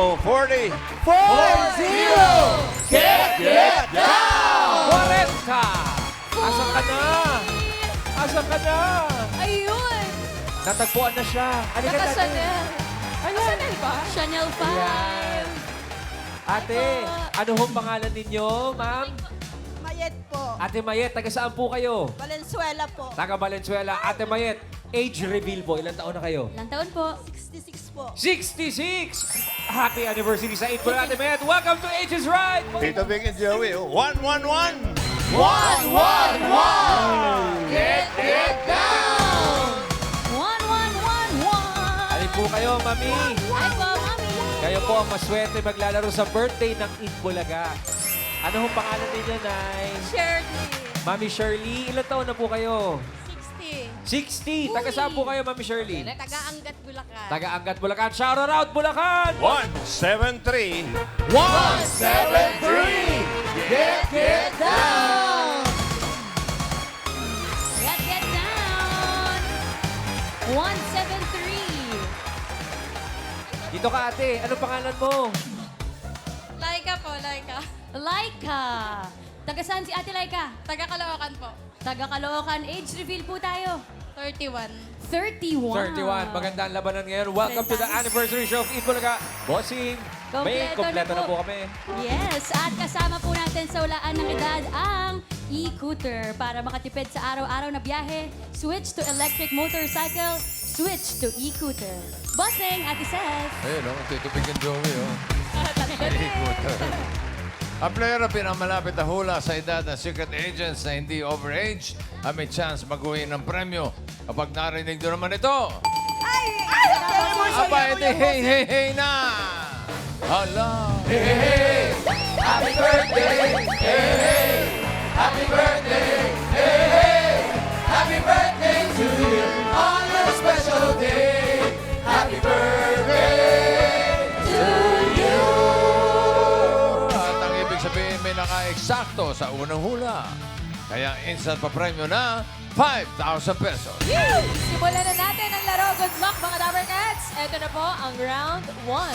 Oh, 40. 40! Get down! 40! Asan ka na? Asan ka na? Ayun! Natagpuan na siya. Halika natin. Naka-Chanel. Chanel ba? Chanel 5. Ayan. Ate, ano hong pangalan ninyo, ma'am? Mayet po. Ate Mayet, taga saan po kayo? Valenzuela po. Taga Valenzuela. Ate Mayet, age reveal po. Ilang taon na kayo? Ilang taon po? 66 po. 66! Happy anniversary sa 8 po Ate Mayet. Welcome to Ages Right! Tito Vic and Joey. 111. 111! Get down! 1111! Alin po kayo, mami? Hi po, mami! Kayo po ang maswerte maglalaro sa birthday ng Itbulaga. Ano hong pangalan ninyo, Nay? Shirley. Mami Shirley, ilang taon na po kayo? 60. 60! Taga saan po kayo, Mami Shirley? Taga-Angat Bulacan. Taga-Angat, Bulacan. Shout out, Bulacan! 173. 173! Get down! Get down! 173! Dito ka, ate. Ano pangalan mo? Laika po, Laika. Laika! Taga saan si Ate Laika? Taga-Caloocan po. Taga Caloocan. Age reveal po tayo. 31. 31. 31. Magandang labanan ngayon. Welcome to the anniversary show of Itbulaga. Bossing, may kompleto na po kami. Yes, at kasama po natin sa ulaan ng edad ang e-cooter. Para makatipid sa araw-araw na biyahe, switch to electric motorcycle, switch to e-cooter. Bossing, Ate Seth. Ayun, Tito Vic and Joey, Ang player na pinakamalapit na hula sa edad ng secret agents na hindi overage ay may chance mag-uwi ng premyo kapag narinig doon naman ito. Aba, edi hey na! Hala! Hey! Happy birthday! Hey! Happy birthday! Hey! Happy birthday to you on your special day! Happy birthday to you! At ang ibig sabihin may naka-eksakto sa unang hula. Kaya instant pa premyo na 5,000 pesos. Simulan na natin ang laro. Good luck, mga Dabber Cats. Ito na po ang round 1.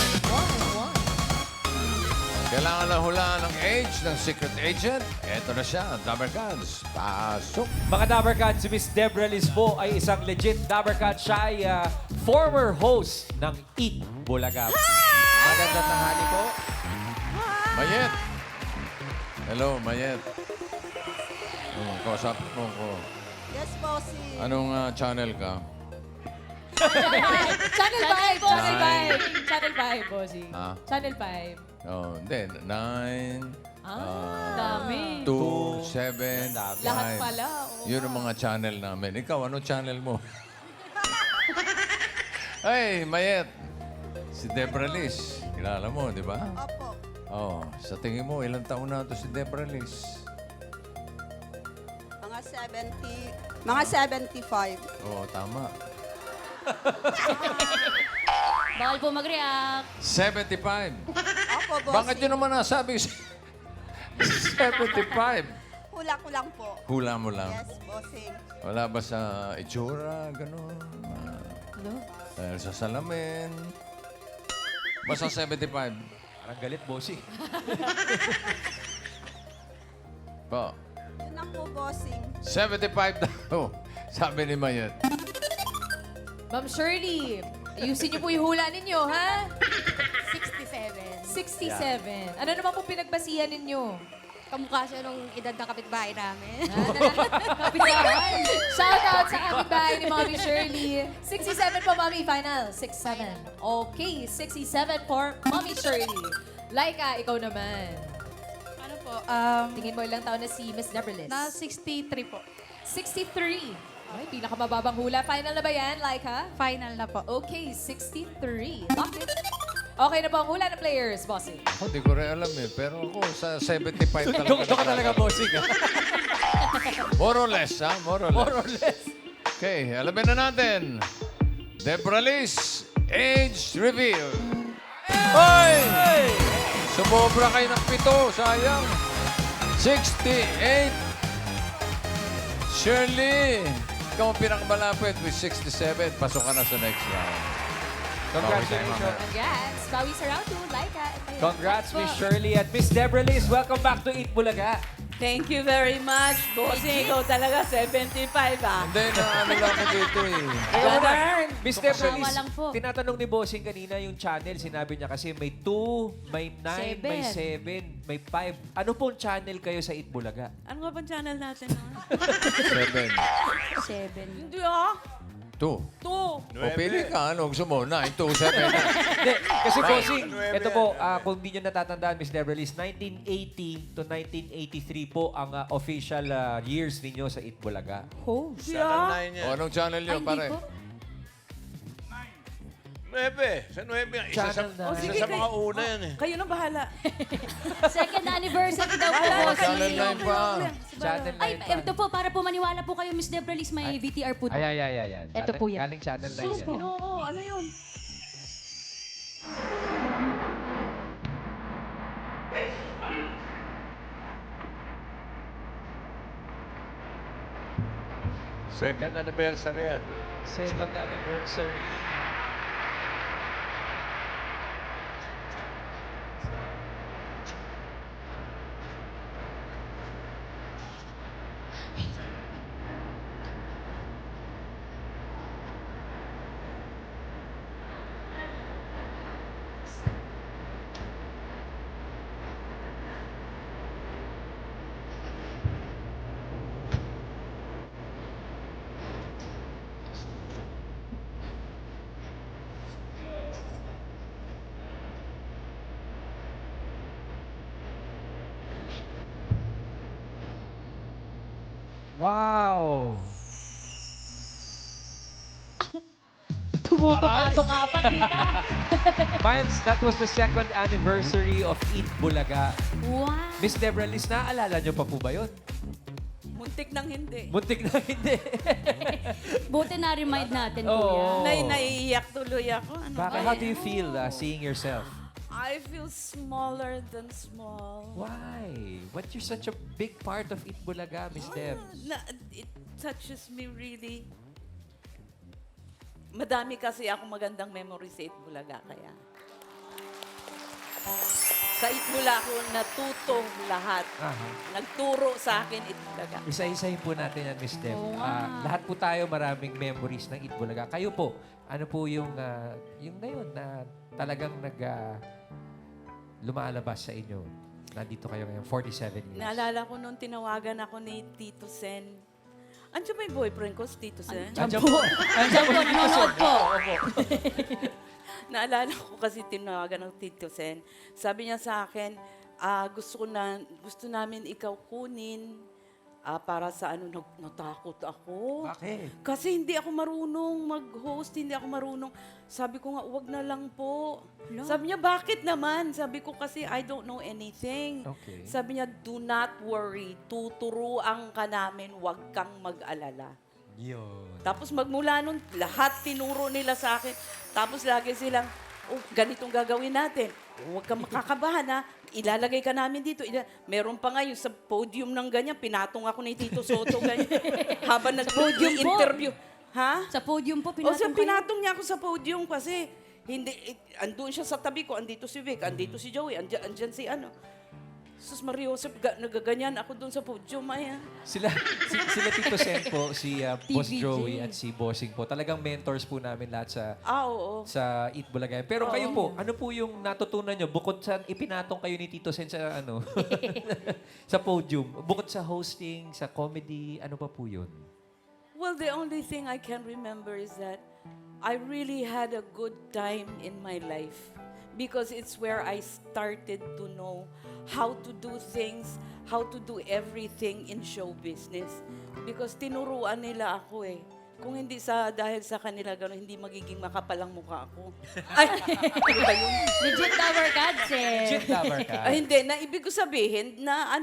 Kailangan na hulaan ng age ng secret agent. Ito na siya, Dabber Cats. Pasok! Mga Dabber Cats, si Miss Debra Liz po ay isang legit Dabber Cat. Siya ay former host ng Itbulaga. Magandang tanghali po. Mayet! Hello, Mayet. Kausap mo ko. Yes, bossy. Anong channel ka? Channel 5. Channel Nine. 5. Channel 5, bossing. Ah? Channel 5. Oh, hindi. 9, Dami. 2, 7, 5. Lahat pala. Oo. Yun ang mga channel namin. Ikaw, ano channel mo? Hey, Mayet. Si Debra Liz. Kilala mo, di ba? Opo. Oh, sa tingin mo, ilang taon na ito si Debra Liz? Mga 70. Mga 75. Oo, tama. Bawal po mag-react. 75. Opo, bossy. Bakit yun naman nasabi? 75. Hula ko lang po. Hula mo lang. Yes, bossing. Wala ba sa itsura, gano'n? Dahil sa salamin. Basta 75. Parang galit, bossing. Po. Yun lang po, bossing. 75 daw. Sabi ni Mayet. Ma'am Shirley, ayusin niyo po yung hula ninyo, ha? 67. 67. Ano naman po pinagbasihan ninyo? Kamukha siya nung edad ng kapitbahay namin. Kapitbahay. Shout out sa aming bahay ni Mami Shirley. 67 po, Mami. Final. 67. Okay, 67 for Mami Shirley. Laika, ikaw naman. Ano po? Tingin mo ilang taon na si Miss Debra Liz? 63 po. 63. Ay, pinakamababang hula. Final na ba yan, Laika? Final na po. Okay, 63. Lock it. Okay na po ang hula ng players, bossing. Ako, di ko rin alam eh. Pero ako sa 75 talaga. Doon ka talaga, bossing. More or less, ha? More or less. More or less. Okay, alamin na natin. Debra Liz, age reveal. Hoy! Sumobra kayo ng 7, sayang. 68. Shirley, ikaw ang pinakamalapit with 67. Pasok ka na sa next round. Congratulations. Congrats. Bawi sa round 2. Laika. and Mayan. Congrats, Miss Shirley at Miss Deborah Liz. Welcome back to Eat Bulaga. Thank you very much. Bossing, ikaw talaga 75 ah. Hindi, ano lang ako dito eh. Ganun. Miss Deborah Kasawa Liz, lang po. tinatanong ni Bossing kanina yung channel. Sinabi niya kasi may 2, may 9, may 7, may 5. Ano pong channel kayo sa Eat Bulaga? Ano nga bang channel natin? 7. 7. Hindi ah. 2. 2. O pili ka, ano gusto mo? 9, 2, 7. Hindi, kasi Bossing, Nueve ito po, yan. kung di nyo natatandaan, Miss Deborah Liz, 1980 to 1983 po ang official years ninyo sa Eat Bulaga. Hindi 7, ah. 9 yan. O anong channel yun, pare? 9. Sa 9 yan. Isa sa, Channel O, sige, isa sa mga kayo- una yan eh. Kayo na bahala. Second anniversary daw po. Wala na bossing. Channel 9 pa. Channel 9 Ay, ito po, para po maniwala po kayo, Miss Deborah Liz, may VTR po. Ay. Ito po yan. Galing Channel 9 yan. Oo, ano yun? Second anniversary yan. Second anniversary. Wow! Tumutok-atok-apat dito. Miles, that was the second anniversary of Eat Bulaga. Wow. Miss Deborah Liz, naaalala nyo pa po ba yun? Muntik nang hindi. Muntik na hindi. Buti na-remind natin, Oo. kuya. Naiiyak tuloy ako. Ano Bakit? ba How yan? do you feel seeing yourself? I feel smaller than small. Why? But you're such a big part of Eat Bulaga, Miss Deb. It touches me really. Madami kasi ako magandang memories sa Itbulaga, kaya. Sa Itbulaga ako natutong lahat. Aha. Nagturo sa akin Itbulaga. Isa-isahin po natin yan, Miss Deb. Lahat po tayo maraming memories ng Eat Bulaga. Kayo po, ano po yung ngayon na talagang lumalabas sa inyo? Nandito kayo ngayon, 47 years. Naalala ko nung tinawagan ako ni Tito Sen. Andiyan ba yung boyfriend ko, si Tito Sen? Andiyan po. Diyan po, nanonood po. Naalala ko kasi tinawagan ng Tito Sen. Sabi niya sa akin, gusto namin ikaw kunin para sa natakot ako. Bakit? Kasi hindi ako marunong mag-host, hindi ako marunong. Sabi ko nga, wag na lang po. Hello? Sabi niya, bakit naman? Sabi ko kasi, I don't know anything. Okay. Sabi niya, do not worry. Tuturuan ka namin, wag kang mag-alala. Yun. Tapos magmula nun, lahat tinuro nila sa akin. Tapos lagi silang, ganitong gagawin natin. Huwag kang makakabahan, ha? Ilalagay ka namin dito. Meron pa ngayon sa podium ng ganyan, pinatong ako ni Tito Soto ganyan. Habang podium po? nag-interview. Ha? Sa podium po, O pinatong sa kayo. pinatong niya ako sa podium kasi andun siya sa tabi ko, andito si Vic, andito si Joey, andyan si ano. Sus Maria Joseph, nagaganyan ako doon sa podium, ay. Sila Tito Sen po, si Boss TVJ. Joey at si Bossing po. Talagang mentors po namin lahat Oo. sa Eat Bulaga. Pero kayo po, ano po yung natutunan nyo bukod sa ipinatong kayo ni Tito Sen sa sa podium? Bukod sa hosting, sa comedy, ano pa po yun? Well, the only thing I can remember is that I really had a good time in my life because it's where I started to know how to do things, how to do everything in show business. Because tinuruan nila ako eh. Kung hindi dahil sa kanila gano'n, hindi magiging makapalang mukha ako. Ay, ano ba yun? Legit Tower Gods eh. Legit lover ka. Ay, hindi. Ibig ko sabihin na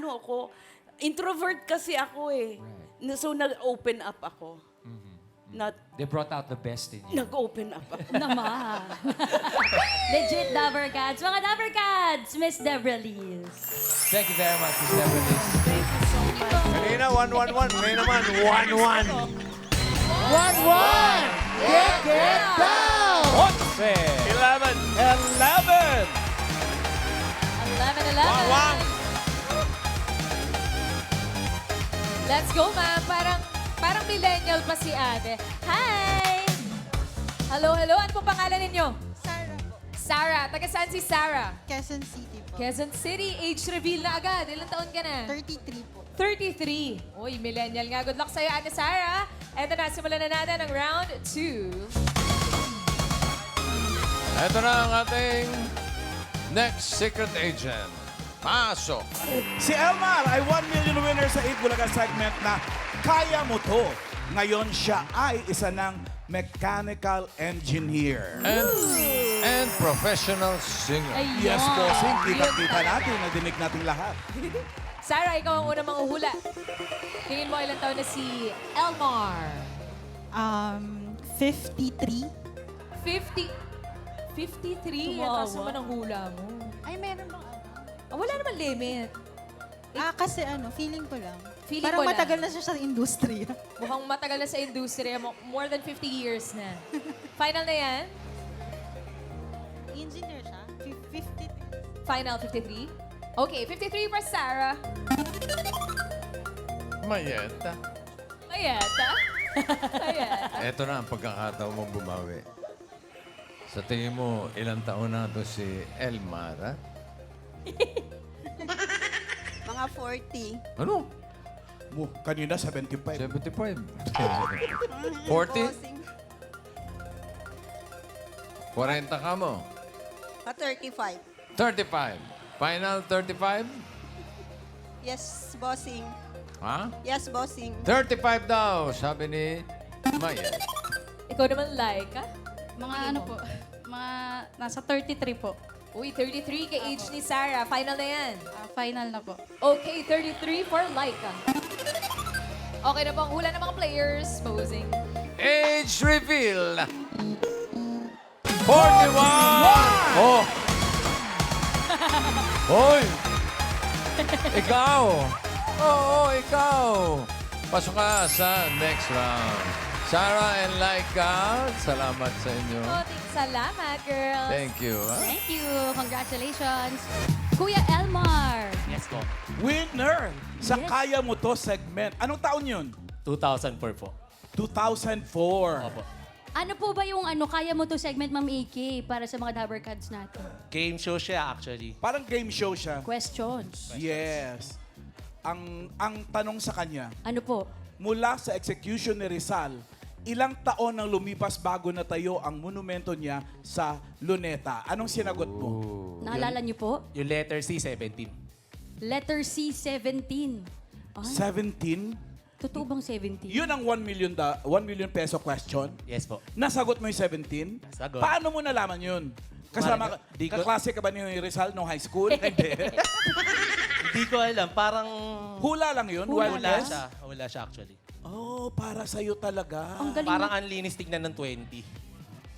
introvert kasi ako eh. So, nag-open up ako. They brought out the best in you. Nag-open up ako. Naman. Legit Tower Gods. Mga Tower Gods, Miss Deborah Liz. Thank you very much, Miss Deborah Liz. Kanina, 1-1-1. Ngayon naman, 1-1. 1-1! Get down! Once! 11. 11. Wang. Let's go, ma'am. Parang millennial pa si ate. Hi! Hello. Ano pong pangalan ninyo? Sarah po. Sarah. Taga saan si Sarah? Quezon City po. Quezon City. Age reveal na agad. Ilang taon ka na? 33 po. 33. Uy, millennial nga. Good luck sa'yo, Ate Sarah. Eto na, simulan na natin ang round 2. Ito na ang ating next secret agent. Pasok. Si Elmar ay 1 million winner sa 8 Bulaga segment na Kaya Mo To. Ngayon siya ay isa ng mechanical engineer. And professional singer. Ayun. Yes, bossing. Yun Kita-kita talaga. natin, nadinig natin lahat. Sarah, ikaw ang unang manguhula. Tingin mo ilang taon na si Elmar? 53. 53. Ang taas naman ang hula mo. Ay, meron bang ano? Wala naman limit. Kasi feeling ko lang. Feeling Parang ko lang. matagal na siya sa industriya. Mukhang matagal na sa industriya. More than 50 years na. Final na yan? Engineer siya? 53. Final 53? Okay, 53 for Sarah. Mayeta. Mayeta. Mayeta. Ito na ang pagkakataon mong bumawi. Sa tingin mo, ilang taon na to si Elmara? Mga 40. Ano? Kanina 75. 75. 40? 40 ka mo. 35. 35. Final 35? Yes, bossing. Ha? Yes, bossing. 35 daw, sabi ni Mayet. Ikaw naman, Laika? Mga ano po, mga nasa 33 po. Uy, 33 kay age ni Sarah. Final na yan. Final na po. Okay, 33 for Laika. Okay na po ang hula ng mga players. Posing. Age reveal. 41! Oh! Hoy! Ikaw! Oo, ikaw! Pasok ka sa next round. Sarah and Laika, salamat sa inyo. Salamat, girls. Thank you. Thank you. Congratulations. Kuya Elmar. Winner sa Kaya Mo To segment. Anong taon yun? 2004 po. 2004. Opo. Ano po ba yung kaya mo to segment, Ma'am AK, para sa mga Dabber Cards natin? Game show siya actually. Parang game show siya. Questions. Yes. Ang tanong sa kanya, Ano po? mula sa execution ni Rizal, ilang taon ang lumipas bago natayo ang monumento niya sa Luneta? Anong sinagot mo? Naalala niyo po? Yung letter C, 17. Letter C, 17. Ay, 17? totoo bang 17? Yun ang 1 million peso question. Yes po. Nasagot mo yung 17? Nasagot. Paano mo nalaman yun? Kasama, Di ko- kaklase ka ba ni Rizal nung high school? Hindi. Hindi ko alam, parang Hula lang yun? hula Wildness? siya. Hula siya actually. Oh, para sa'yo talaga. Ang galing Parang na- ang linis tignan ng 20.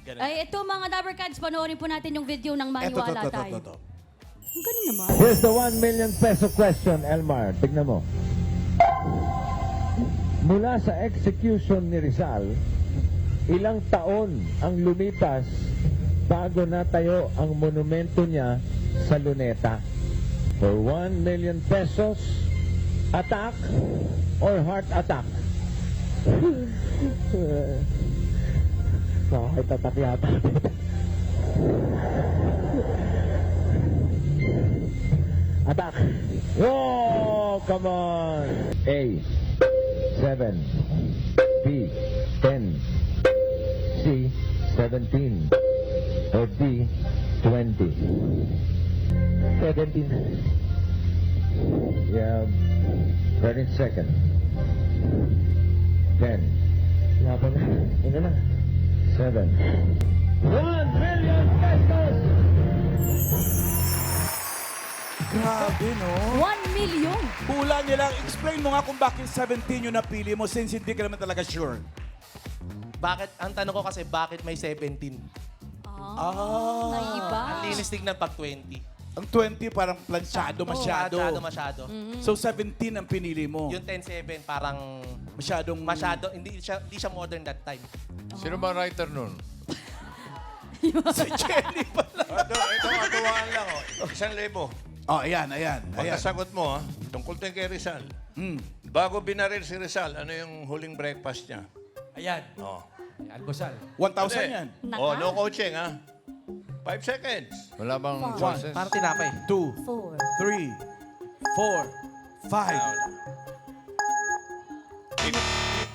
Ganun. Ay, ito mga Dabber Cards, panoorin po natin yung video ng Maniwala Tayo. Ito. Ang galing naman. Here's the 1 million peso question, Elmar. Tignan mo. Mula sa execution ni Rizal, ilang taon ang lumipas bago natayo ang monumento niya sa Luneta? For 1 million pesos, attack or heart attack? Heart attack yata. Attack! Oh, come on! A, 7. B, 10. C, 17. Or D, 20. 17. Yeah, 30 seconds. 10. Yapo na. Ino na. 7. 1 million pesos! Grabe, no? 1 million. Hula niya lang. Explain mo nga kung bakit 17 yung napili mo since hindi ka naman talaga sure. Bakit, ang tanong ko kasi, bakit may 17? Naiba. Ang linis tignan pag 20. Ang 20 parang plansyado masyado. Masyado. So 17 ang pinili mo. Yung 10-7 parang Masyadong... hindi siya modern that time. Sino ba writer nun? Si Jenny pa. Ito katuwaan lang. 1,000. Oh, ayan. Pagkasagot mo, tungkol tayo kay Rizal. Bago binaril si Rizal, ano yung huling breakfast niya? Ayan. Oh. Almusal. 1,000 yan. Oh, no coaching, ha? 5 seconds. Wala bang choices? Parang tinapay. 2, 4. 3, 4, 5.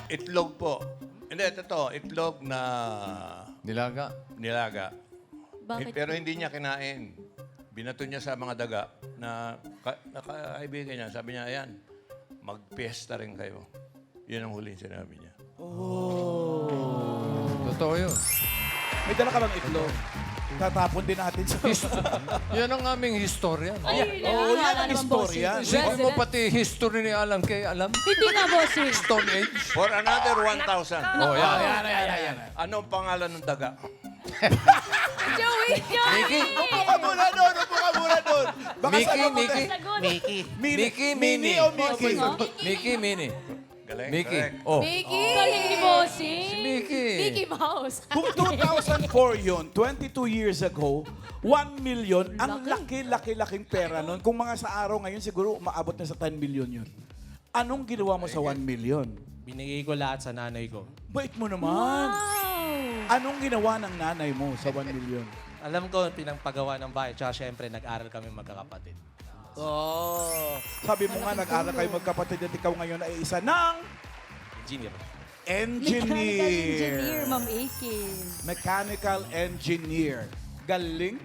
Itlog po. Hindi, totoo. Itlog na Nilaga. nilaga. Bakit? Pero hindi niya kinain. Binato niya sa mga daga na kaibigan niya. Sabi niya, ayan, magpiesta rin kayo. Yun ang huling sinabi niya. Totoo yun. May dala ka bang itlog? Tatapon din natin sa... Yan ang aming historian. Ay, Oo, yan ang naman, istorya. Isipin mo pati history ni Alan kay alam? Hindi na, bossing. Stone Age. For another 1,000. Oh, yan. Ayan. Ano ang pangalan ng daga? Joey! Mickey. Upo ka muna doon. Baka Mickey, sagot mo Mickey. Sagot. Mickey, Mini Mini. o Mickey? Mickey, Mini. Galing, Mickey. correct. Oh. Mickey! Galing ni bossing. Si Mickey. Mickey Mouse. Kung 2004 yun, 22 years ago, 1 million, ang laki-laking pera nun. Kung mga sa araw ngayon, siguro umaabot na sa 10 million yun. Anong ginawa mo sa 1 million? Binigay ko lahat sa nanay ko. Bait mo naman. Anong ginawa ng nanay mo sa 1 million? Alam ko, pinangpagawa ng bahay. Tsaka syempre, nag-aral kami magkakapatid. Sabi mo nga, nag-aral kayo magkapatid at ikaw ngayon ay isa ng Engineer. Mechanical engineer, engineer. Ma'am Ake. Mechanical engineer. Galing.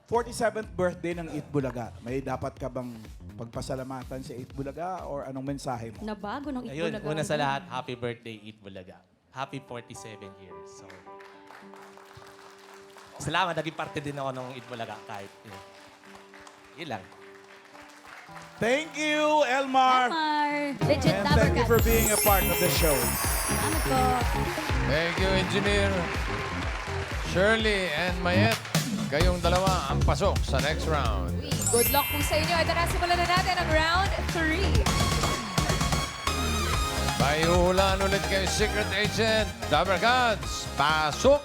47th birthday ng Eat Bulaga. May dapat ka bang pagpasalamatan sa Eat Bulaga or anong mensahe mo? Nabago ng Ayun, Itbulaga. una sa lahat, happy birthday, Eat Bulaga. Happy 47 years. So, salamat, naging parte din ako ng Eat Bulaga kahit yun lang. Thank you, Elmar. Mar. Legit And thank you for Dabarkat. being a part of the show. Salamat po. Thank you, Engineer. Shirley and Mayet, kayong dalawa ang pasok sa next round. Good luck po sa inyo. Ito na, simulan na natin ang round 3. Paihulaan ulit kay Secret Agent Dabarkads. Pasok!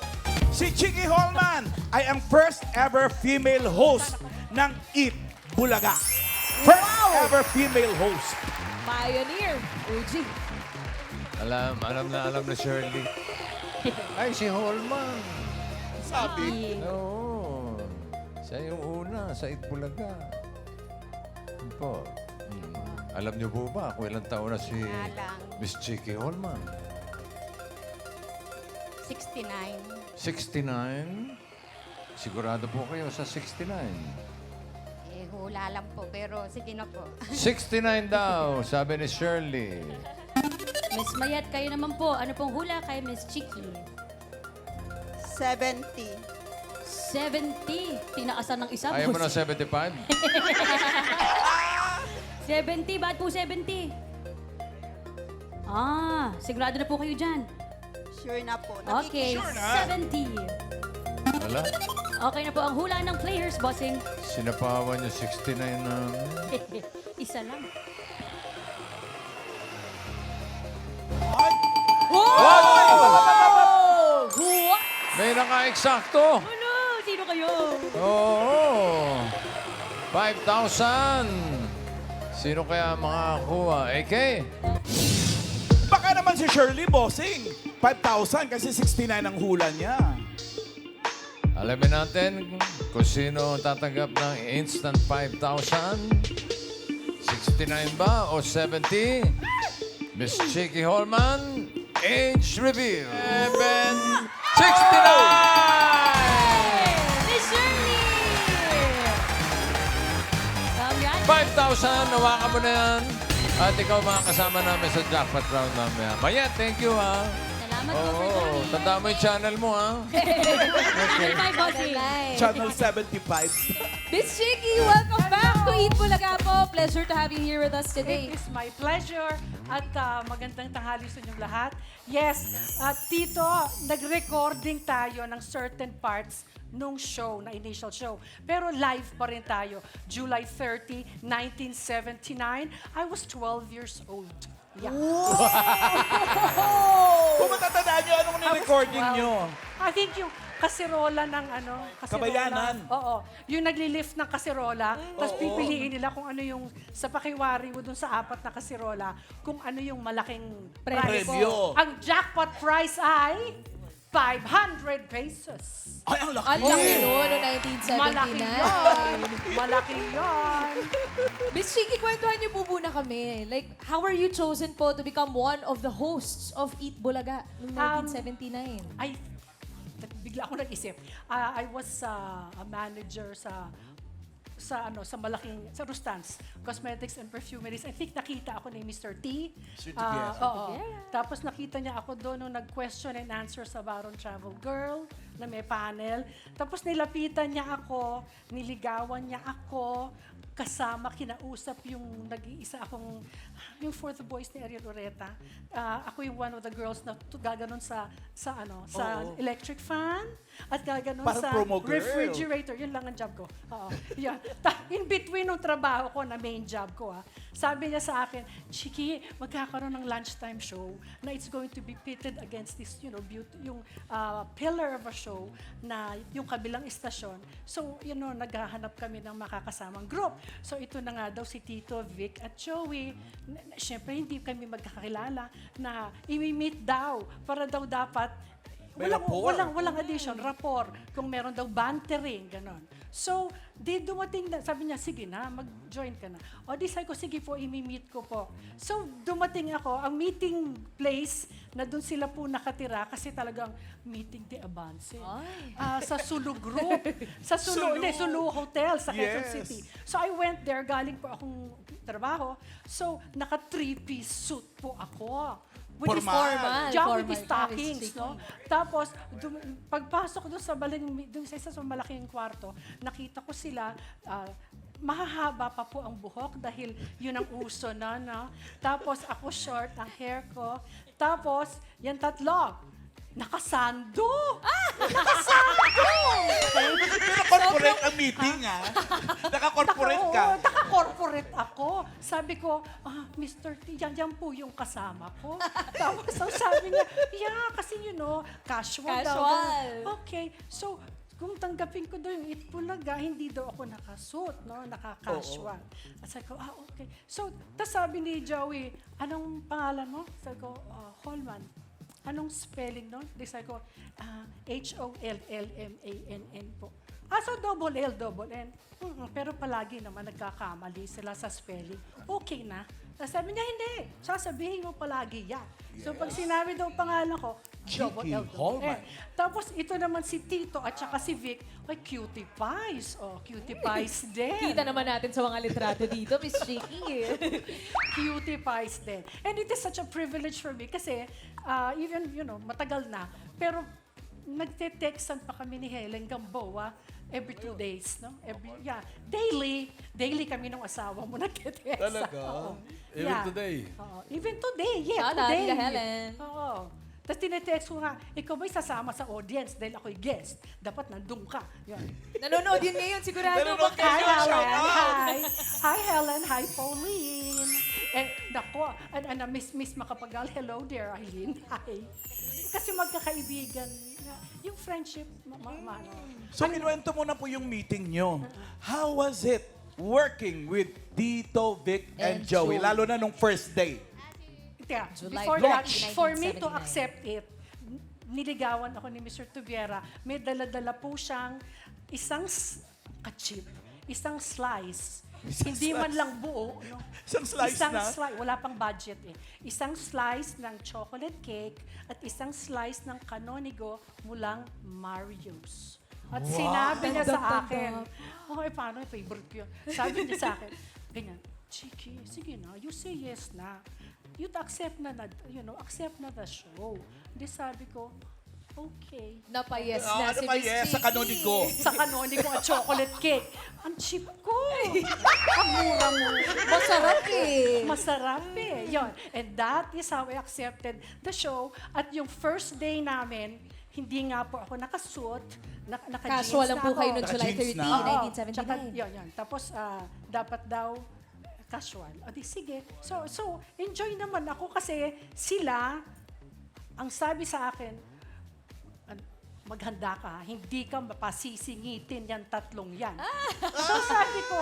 Si Chicky Holman, I am first ever female host ng Eat Bulaga. First ever female host. Pioneer. OG. Alam na Shirley. Ay, si Holman. Sabi. Oo. Siya yung una sa Itbulaga. Ano po? Alam niyo po ba kung ilang taon na si Miss Chicky Holman? 69. 69? Sigurado po kayo sa 69. Hula lang po, pero sige na po. 69 daw, sabi ni Shirley. Miss Mayat, kayo naman po. Ano pong hula kay Miss Chicky? 70. 70. Tinaasan ng isa. Ayaw mo na boss. 75? 70. Bakit po 70? Sigurado na po kayo dyan. Sure na po. Okay, 70. Wala. Okay na po ang hula ng players, bossing. Sinapawan niyo 69 na... Isa lang. What? May naka-eksakto. Ano? Sino kayo? Oo. 5,000. Sino kaya makakuha? AK? Baka naman si Shirley, bossing. 5,000 kasi 69 ang hula niya. Alamin natin kung sino tatanggap ng instant 5,000. 69 ba o 70? Miss Chicky Holman, age reveal. 69! Miss Shirley! Congrats! 5,000, nawakan mo na yan. At ikaw mga kasama namin sa jackpot round mamaya. Maya, thank you ha. Salamat po for Oo, joining. tanda mo yung channel mo ha. Bye, bossing. Channel 75. Miss Chicky, welcome back to Eat Bulaga po. Pleasure to have you here with us today. It is my pleasure at magandang tanghali sa inyong lahat. Yes, Tito, nag-recording tayo ng certain parts nung show, na initial show. Pero live pa rin tayo. July 30, 1979. I was 12 years old. Yeah. Kung matatandaan niyo, anong ni-recording niyo? I think yung kasirola ng ano, kasirola. Kabayanan. Oo. Yung nagli-lift ng kasirola, tapos pipiliin nila kung ano yung, sa pakiwari mo dun sa 4 na kasirola, kung ano yung malaking prize. Premyo. Ang jackpot prize ay 500 pesos. Ay, ang laki. Ang laki noon, noong Malaki 1979. yan. Malaki yan. Miss Chiki, kwentuhan niyo po muna kami. Like, how are you chosen po to become one of the hosts of Eat Bulaga noong 1979? Ay, bigla ako nag-isip. I was a manager sa malaking, sa Rustans, Cosmetics and Perfumeries. I think nakita ako ni Mr. T. Oo. Tapos nakita niya ako doon nung nag-question and answer sa Baron Travel Girl na may panel. Tapos nilapitan niya ako, niligawan niya ako, kasama, kinausap yung nag-iisa akong, yung For the Boys ni Ariel Ureta. Ako yung one of the girls na gaganon sa electric fan at gaganon Parang sa promo girl. refrigerator. Yun lang ang job ko. Oo. Yan. In between ng trabaho ko na main job ko, sabi niya sa akin, Chiki, magkakaroon ng lunchtime show na it's going to be pitted against this, yung pillar of a show na yung kabilang istasyon. So, naghahanap kami ng makakasamang group. So, ito na nga daw si Tito, Vic, at Joey. Siyempre, hindi kami magkakilala na imi-meet daw para daw dapat May rapport. walang addition, rapport. Kung meron daw bantering, ganon. So, di dumating na, sabi niya, sige na, mag-join ka na. O di sabi ko, sige po, imi-meet ko po. So, dumating ako, ang meeting place, na doon sila po nakatira, kasi talagang meeting de Avance. Sa Sulu Group. Sa Sulu Hotel, sa Quezon Yes. City. So, I went there, galing po akong trabaho. So, naka 3-piece suit po ako. With his Formal. Yeah, Formal. with his stockings, no? Tapos, pagpasok doon sa isa sa malaking kwarto, nakita ko sila, mahahaba pa po ang buhok dahil yun ang uso na, no? Tapos, ako short ang hair ko. Tapos, yan tatlo, nakasando! Naka-corporate ang meeting, ha? Naka-corporate ka. Naka-corporate ako. Sabi ko, Mr. T, yan po yung kasama ko. Tapos sabi niya, kasi casual daw. Casual. Okay. So, kung tanggapin ko daw yung Itbulaga, hindi daw ako nakasuot, no? Naka-casual. At sabi ko, okay. So, tas sabi ni Joey, anong pangalan mo? Sabi ko, Holman. Anong spelling nun? Di sabi ko, Hollmannn po. So double L, double N. Pero palagi naman nagkakamali sila sa spelling. Okay na. Sabi niya, hindi. Sasabihin mo palagi yan. So pag sinabi daw pangalan ko, double L, double N. Tapos ito naman si Tito at saka si Vic, ay cutie pies. Cutie pies din. Kita naman natin sa mga litrato dito, Miss Chiki. Cutie pies din. And it is such a privilege for me kasi even, matagal na. Pero nagte-textan pa kami ni Helen Gamboa every 2 days, no? Daily kami ng asawa mo nagte-text. Talaga? Even today? Even today, Shout out, today. Tita Helen. Oo. Tapos tinetext ko nga, ikaw ba'y sasama sa audience dahil ako'y guest? Dapat nandun ka. Yun. Nanonood yun ngayon, sigurado. Nanonood Hi, Shout Helen. out. Hi. Hi, Helen. Hi, Pauline. Nako, miss makapagal. Hello there, Eileen. Hi. Kasi magkakaibigan. Yung friendship, So, kinuwento mo na po yung meeting nyo. How was it working with Tito, Vic, and Joey? Lalo na nung first day. Yeah, July before that, 1979. for me to accept it, niligawan ako ni Mr. Tubiera. May dala-dala po siyang isang kachip, isang slice. Hindi man lang buo. No? Isang slice na? Wala pang budget eh. Isang slice ng chocolate cake at isang slice ng Canonigo mulang Mario's. At sinabi niya sa akin, paano yung favorite ko yun? Sabi niya sa akin, ganyan, Chiki, sige na, you say yes na. You'd accept na, accept na the show. Hindi sabi ko, okay. Napayes na si pa Miss yes, sa Chiki. Canonigo. Sa Canonigo at chocolate cake. Ang cheap ko. Ang mura mo. Masarap eh. Masarap eh. Yun. And that is how I accepted the show. At yung first day namin, hindi nga po ako nakasuot. Naka-jeans Casual lang na po ako. kayo noong July Naka-jeans 13, na. Oo. 1979. Tsaka, yun. Tapos, dapat daw casual. O di, sige. So, enjoy naman ako kasi sila, ang sabi sa akin, maghanda ka, hindi ka mapasisingitin yan tatlong yan. So sabi ko,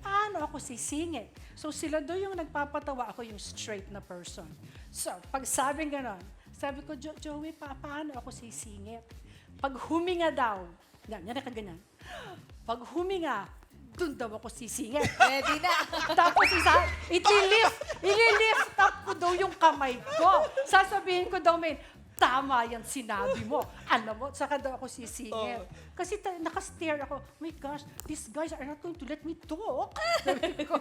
paano ako sisingit? So sila doon yung nagpapatawa, ako yung straight na person. So pag sabing gano'n, sabi ko, Joey, paano ako sisingit? Pag huminga daw, yan ka ganyan. Pag huminga, doon daw ako sisingit. Ready na. Tapos ililift up ko daw yung kamay ko. Sasabihin ko daw, men, tama yan sinabi mo. Alam mo, saka daw ako sisingit. Kasi nakastare ako, oh my gosh, these guys are not going to let me talk. Sabi ko.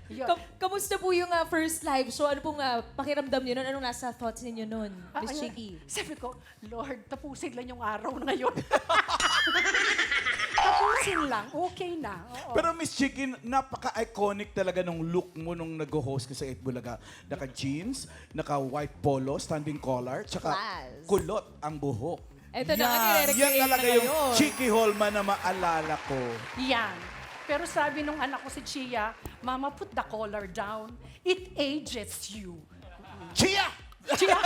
Yun. Kamusta po yung first live show? Ano pong pakiramdam niyo nun? Anong nasa thoughts ninyo nun, Miss Ayun. Chicky? Sabi ko, Lord, tapusin lang yung araw na ngayon. Tapusin lang, okay na. Oo. Pero Miss Chicky, napaka-iconic talaga nung look mo nung nag-host ka sa 8 Bulaga. Naka-jeans, naka-white polo, standing collar, tsaka Class. kulot ang buhok. Eto na nga, nire-recreate yan talaga na yung ngayon. Chicky Holman na maalala ko. Yan. Pero sabi nung anak ko si Chia, Mama, put the collar down. It ages you. Chia! Chia!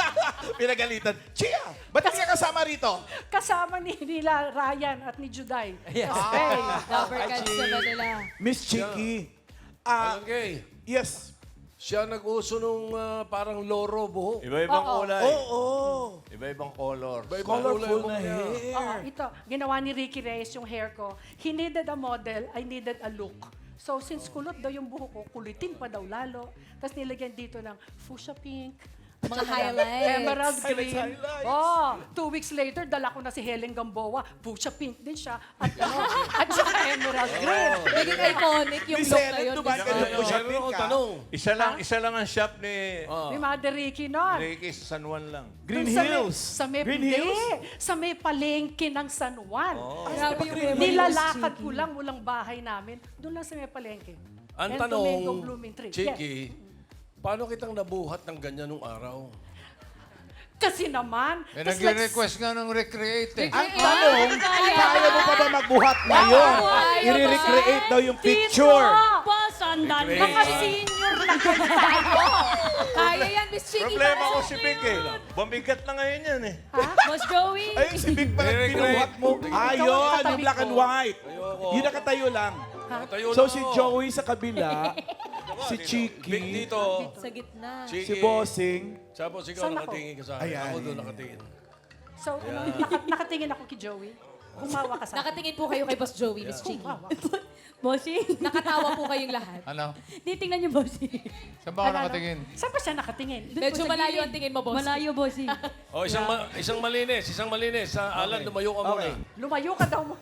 Pinagalitan. Chia! Ba't hindi ka kasama rito? Kasama nila Ryan at ni Juday. Yes. Okay. Lover Cats sa Manila. Miss Chicky, Okay. yes. Siya nag-uso nung parang loro buhok. Iba-ibang kulay. Oo. Iba-ibang color. Colorful na niya. hair. Oo, ito, ginawa ni Ricky Reyes yung hair ko. He needed a model, I needed a look. So since kulot daw yung buhok ko, kulitin pa daw lalo. Tapos nilagyan dito ng fuchsia pink, Mga At saka highlights. Emerald green. highlights. Oh, 2 weeks later, dala ko na si Helen Gamboa. Fuchsia pink din siya. At saka emerald green. Naging iconic yung Miss look na Helen, yun. dumaan ka doon po siya, Meron akong Pink, ah. tanong. Isa lang ang shop ni Ni Mother Ricky nun. Ricky sa San Juan lang. Green Dun sa may- Hills. Sa may, Green hindi, Hills? sa may palengke ng San Juan. Grabe yung memory, Nilalakad Miss ko lang, walang bahay namin. Doon lang sa may palengke. Ang And tanong, Domingo Blooming Tree. Yes. Chicky, paano kitang nabuhat ng ganyan nung araw? Kasi naman, May tas nagre-request nga ng recreate eh. Ang tanong, kaya mo pa ba magbuhat ngayon? Kaya I-recreate daw yung picture. Pa, sandali. Naka-senior na tayo. Kaya yan, Miss Chicky. Problema para ko sa si Vic eh. Bumigat na ngayon yan eh. Boss Joey. Ayun, si Big pala pinuhat mo. Ayun, yung black and white. Yung nakatayo lang. Tayo So lang si ako. Joey sa kabila, si Big Chicky, dito. Sa gitna. si Chicky. Bossing. Tapos ikaw Saan ako? nakatingin ka sa akin. Ayan. Ako doon nakatingin. So, nakatingin ako kay Joey. Gumawa ka sa akin. Nakatingin po kayo kay Boss Joey, Miss Chicky. Gumawa. Bossing. Nakatawa po kayong lahat. Ano? Titingnan niyo, Bossing. Saan ba ako nakatingin? Saan ba siya nakatingin? Medyo malayo ang tingin mo, Boss. Malayo, Bossing. Oh, isang malinis. Sa Alan, lumayo ka muna. Lumayo ka daw mo.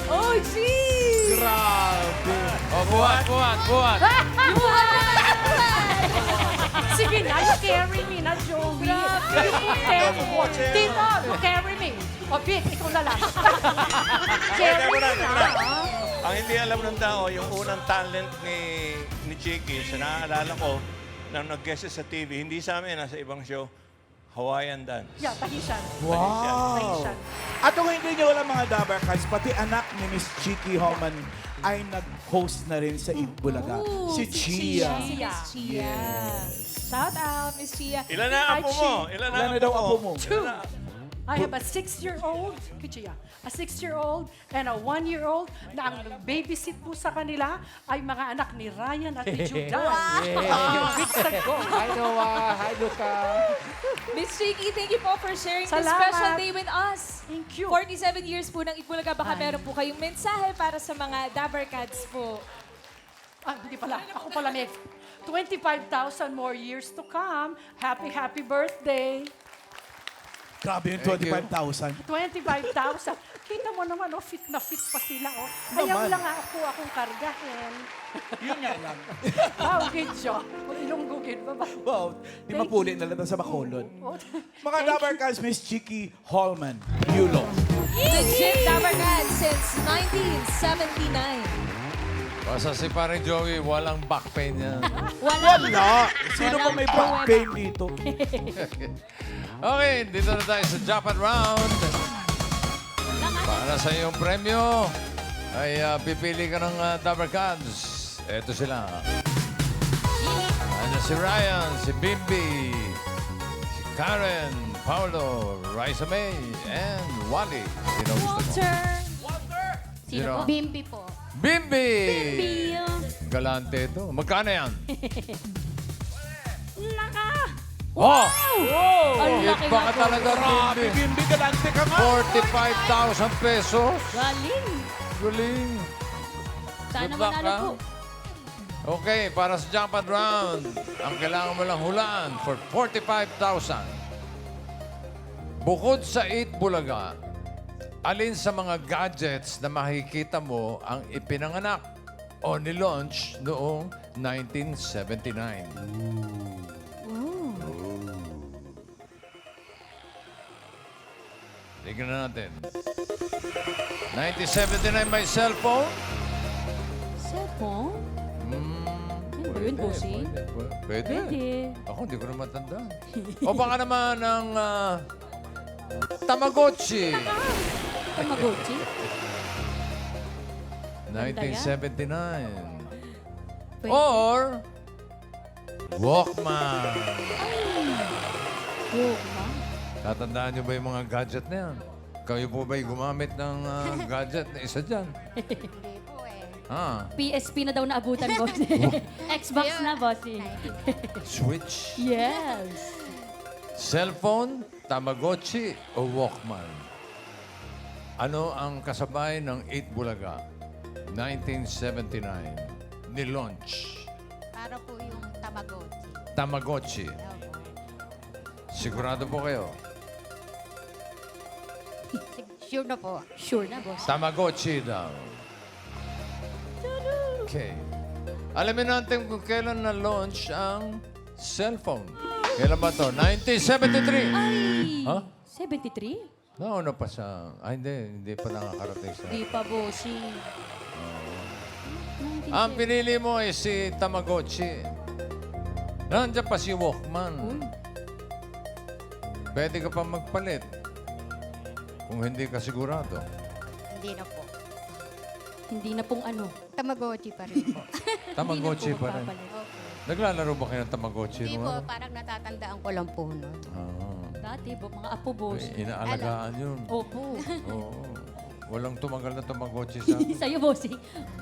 Oh, gee! Grabe. Oh, buhat. Sige na, you carry me na, Joey. You carry me. Tito, you carry me. O, Vic, ikaw na lang. Carry me na. Ang hindi alam ng tao, yung unang talent ni Chicky, sa naaalala ko, nang nag-guest siya sa TV, hindi sa amin, nasa ibang show, Hawaiian Dance. Yeah, Tahitian. Wow. Tahitian. At kung hindi nyo wala mga Dabar Cats, pati anak ni Miss Chicky Holman ay nag-host na rin sa Itbulaga. Ooh, Si Chia. Miss Chia. Shout out, Miss Chia. Ilan na apo mo? Ilan Ilan na daw apo mo? 2. I have a 6-year-old, Kichiya, a 6-year-old and a 1-year-old na ang babysit po sa kanila ay mga anak ni Ryan at ni Juday. Yung weeks ago. Hi, Noah. Hi, Luca. Miss Chicky, thank you po for sharing this Salamat. special day with us. Thank you. 47 years po ng Itbulaga. Baka meron po kayong mensahe para sa mga Dabar Cats po. Hindi pala. Ako pala may 25,000 more years to come. Happy, happy birthday. Grabe yung Thank you. 25,000. 25,000. Kita mo naman, oh, fit na fit pa sila. Oh. Ayaw lang akong kargahin. Yun nga lang. Bawgid siya. Ilunggugin ba ba? Wow, di mapuli na lang sa Bacolod. Oh, Mga Dabar Cats, Miss Chicky Holman, Yulo. Legit Dabar Cats since 1979. Basta si pare Joey, walang back pain yan. Wala! Sino ba may back pain dito? Okay, dito na tayo sa Japan Round. Para sa iyong premyo, ay pipili ka ng Dabar Cats. Eto sila. Ano si Ryan, si Bimbi, si Karen, Paolo, Raisa May, and Wally. Sino gusto mo? Sino po? Bimbi po. Bimbi! Bimbi! Galante ito. Magkano yan? Naka! Oh! Ang laki Iba ka na po. talaga, Bimbi. Bimbi, galante ka nga. 45,000 pesos. Galing! Galing. Sana Good luck, manalo ha? po. Okay, para sa jackpot round, ang kailangan mo lang hulaan for 45,000. Bukod sa 8 Bulaga, alin sa mga gadgets na makikita mo ang ipinanganak o nilaunch noong 1979? Tignan na natin. 1979, may cellphone? Cellphone? Ano ba yun, Bossy? Pwede. Pwede. Ako, hindi ko na matandaan. O baka naman ang Tamagotchi. Tamagotchi? 1979. Or Walkman. Walkman? Tatandaan niyo ba yung mga gadget na yan? Kayo po ba'y gumamit ng gadget na isa dyan? Hindi po eh. Ah, PSP na daw naabutan, Bossy. Xbox na, Bossy. Switch, Yes. cellphone, Tamagotchi o Walkman? Ano ang kasabay ng 8 Bulaga? 1979. Nilaunch. Para po yung Tamagotchi. Tamagotchi. Opo. Sigurado po kayo? Sure na po. Sure na, Bossy. Tamagotchi daw. Okay. Alamin natin kung kailan na-launch ang cellphone. Kailan ba to? 1973. Ay! Ha? 73? Nauna pa sa... Ay, hindi pa nakakarating sa... Di pa, Bossy. Ang pinili mo ay si Tamagotchi. Nandiyan pa si Walkman. Pwede ka pa magpalit. Kung hindi ka sigurado. Hindi na po. Hindi na pong ano. Tamagotchi pa rin po. Tamagotchi Hindi na po pa rin. magpapalit. Opo. Naglalaro ba kayo ng Tamagotchi? Hindi no? po, parang natatandaan ko lang po nun. Dati, mga apo, Bossy. Inaalagaan yun. Opo. Oo. Walang tumagal na Tamagotchi sa akin. Sa'yo, Bossy.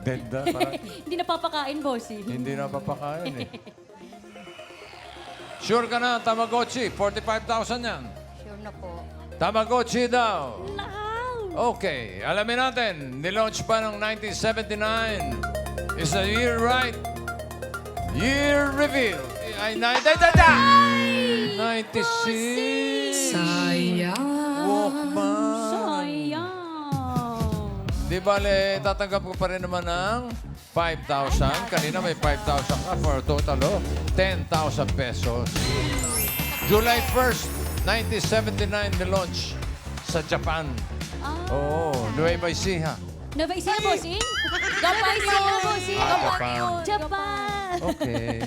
Dead na. Parang Hindi napapakain, Bossy. hindi na papakain eh. Sure ka na, Tamagotchi. 45,000 yan. Sure na po. Tamagotchi daw. Okay, alamin natin. Nilaunch pa ng 1979. Is the year right? Year reveal. Ay, 96. Walkman. Sayang. Di bale, tatanggap ko pa rin naman ng 5,000. Kanina may 5,000 ka for a total of 10,000 pesos. July 1st, 1979, nilaunch sa Japan. Oo, Nueva Ecija. Nueva Ecija, Bossy? Gapay Ecija, Bossy? Japan. Japan! Okay.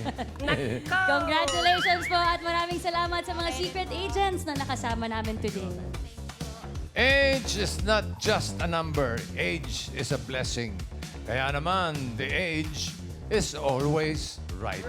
Congratulations po at maraming salamat sa mga secret agents na nakasama namin today. Age is not just a number. Age is a blessing. Kaya naman, the age is always right.